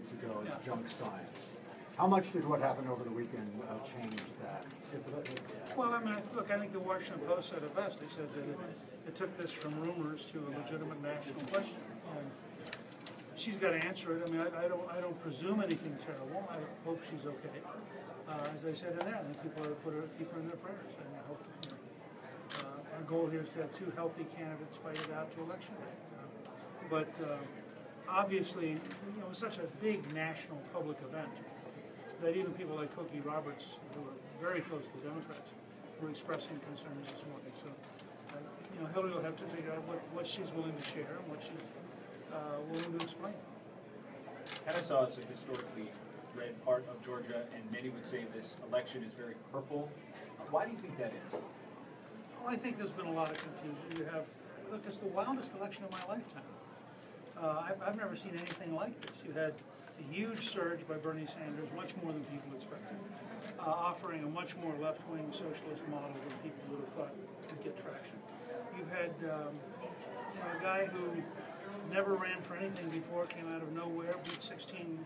weeks ago as junk science. How much did what happened over the weekend change that? Well, I mean, look, I think the Washington Post said it best. They said that it took this from rumors to a legitimate national question. And she's got to answer it. I mean, I don't presume anything terrible. I hope she's okay. As I said in there, I think people ought to keep her in their prayers. And I hope, our goal here is to have two healthy candidates fight it out to election day. But obviously, it's such a big national public event that even people like Cokie Roberts, who are very close to the Democrats, were expressing concerns this morning. So, Hillary will have to figure out what she's willing to share and what she's willing to explain. Kennesaw is a historically red part of Georgia, and many would say this election is very purple. Why do you think that is? Well, I think there's been a lot of confusion. Look, it's the wildest election of my lifetime. I've never seen anything like this. You had a huge surge by Bernie Sanders, much more than people expected, offering a much more left-wing socialist model than people would have thought would get traction. You've had a guy who never ran for anything before, came out of nowhere, beat 16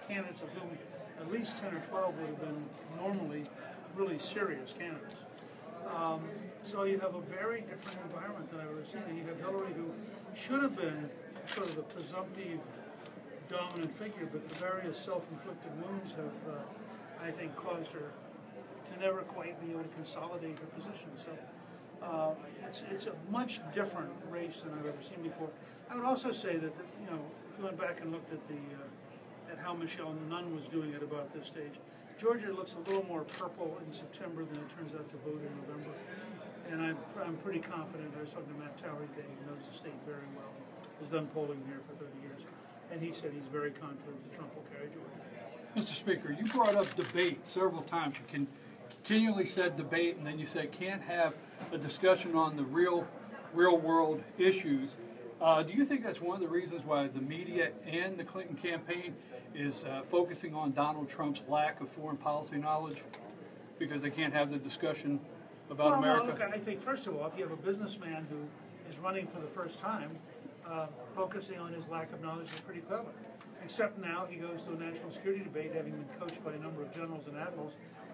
candidates, of whom at least 10 or 12 would have been normally really serious candidates. So you have a very different environment than I've ever seen. And you have Hillary, who should have been sort of the presumptive dominant figure, but the various self-inflicted wounds have, I think, caused her to never quite be able to consolidate her position. So it's a much different race than I've ever seen before. I would also say that, if you went back and looked at at how Michelle Nunn was doing at about this stage, Georgia looks a little more purple in September than it turns out to vote in November. And I'm pretty confident. I was talking to Matt Towery today, who knows the state very well, has done polling here for 30 years. And he said he's very confident that Trump will carry Georgia. Mr. Speaker, you brought up debate several times. You continually said debate, and then you said can't have a discussion on the real world issues. Do you think that's one of the reasons why the media and the Clinton campaign is focusing on Donald Trump's lack of foreign policy knowledge? Because they can't have the discussion about America? Well, look, I think, first of all, if you have a businessman who is running for the first time, focusing on his lack of knowledge is pretty clever. Except now he goes to a national security debate, having been coached by a number of generals and admirals,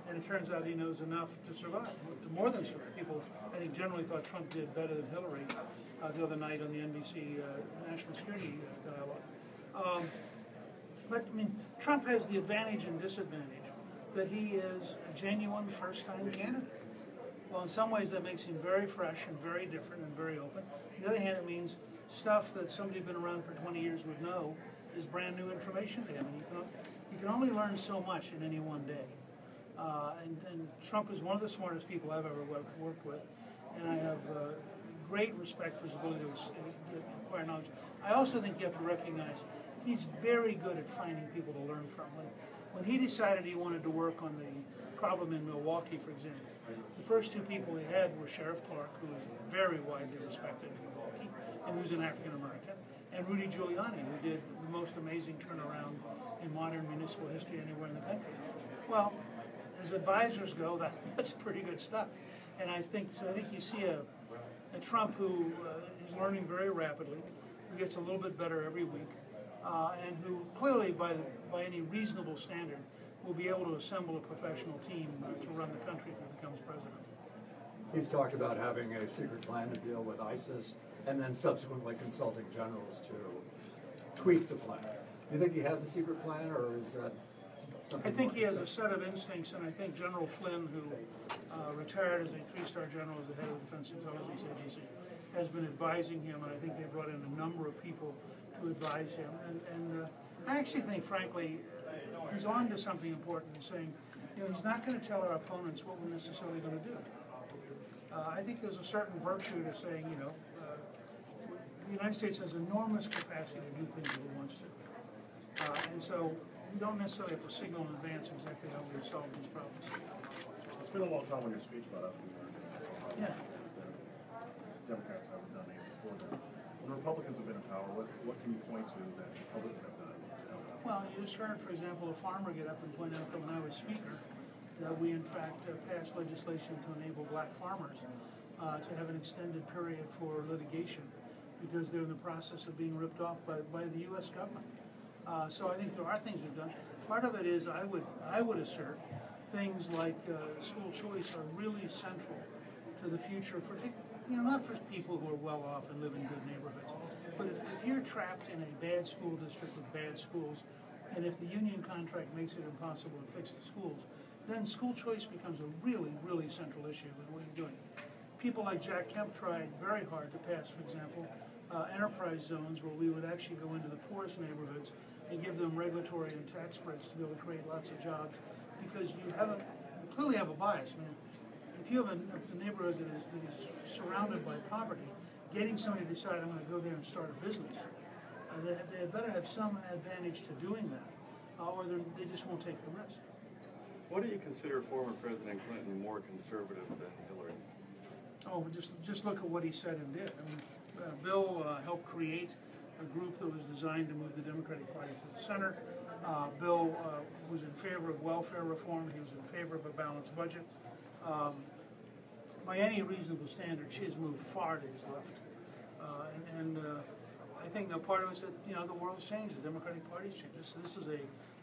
and it turns out he knows enough to survive, more than survive. People, I think, generally thought Trump did better than Hillary the other night on the NBC National Security Dialogue. But, I mean, Trump has the advantage and disadvantage that he is a genuine first-time candidate. Well, in some ways that makes him very fresh and very different and very open. On the other hand, it means stuff that somebody who's been around for 20 years would know is brand new information to him. And you can only learn so much in any one day. And Trump is one of the smartest people I've ever worked with, and I have great respect for his ability to acquire knowledge. I also think you have to recognize he's very good at finding people to learn from. When he decided he wanted to work on the problem in Milwaukee, for example, the first two people he had were Sheriff Clark, who was very widely respected in Milwaukee, and who's an African-American, and Rudy Giuliani, who did the most amazing turnaround in modern municipal history anywhere in the country. Well, as advisors go, that's pretty good stuff. And I think you see a Trump who is learning very rapidly, who gets a little bit better every week, and who clearly, by any reasonable standard, will be able to assemble a professional team to run the country if he becomes president. He's talked about having a secret plan to deal with ISIS and then subsequently consulting generals to tweak the plan. Do you think he has a secret plan, or is that something? I think he has a set of instincts, and I think General Flynn, who retired as a three-star general as the head of the Defense Intelligence Agency, has been advising him, and I think they brought in a number of people to advise him. And I actually think, frankly, he's on to something important in saying, he's not going to tell our opponents what we're necessarily going to do. I think there's a certain virtue to saying, the United States has enormous capacity to do things that it wants to. And so you don't necessarily have to signal in advance exactly how we're going to solve these problems. It's been a long time on your speech about African Americans. Yeah. The Democrats haven't done anything before that. When the Republicans have been in power, what can you point to that Republicans have done? Well, you just heard, for example, a farmer get up and point out that when I was Speaker, that we in fact passed legislation to enable black farmers to have an extended period for litigation because they're in the process of being ripped off by the U.S. government. So I think there are things we've done. Part of it is I would assert things like school choice are really central to the future for, not for people who are well off and live in good neighborhoods, but if you're trapped in a bad school district with bad schools, and if the union contract makes it impossible to fix the schools, then school choice becomes a really, really central issue. And what are you doing? People like Jack Kemp tried very hard to pass, for example, enterprise zones where we would actually go into the poorest neighborhoods and give them regulatory and tax breaks to be able to create lots of jobs, because you clearly have a bias. I mean, if you have a neighborhood that is surrounded by poverty, getting somebody to decide I'm going to go there and start a business, they better have some advantage to doing that, or they just won't take the risk. What do you consider former President Clinton more conservative than Hillary? Oh, just look at what he said and did. I mean, Bill helped create a group that was designed to move the Democratic Party to the center. Bill was in favor of welfare reform. He was in favor of a balanced budget. By any reasonable standard, she has moved far to his left. I think now part of it is that the world's changed, the Democratic Party's changed. This is a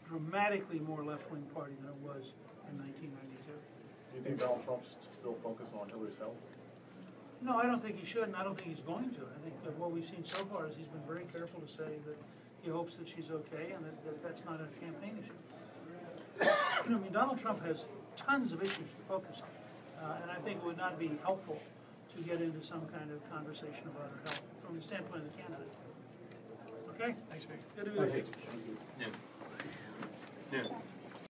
dramatically more left-wing party than it was in 1992. Do you think Donald Trump should still focus on Hillary's health? No, I don't think he should, and I don't think he's going to. I think that what we've seen so far is he's been very careful to say that he hopes that she's okay and that that's not a campaign issue. I mean, Donald Trump has tons of issues to focus on, and I think it would not be helpful to get into some kind of conversation about her health from the standpoint of the candidate. Okay? Thanks, Good to be with you. Yeah.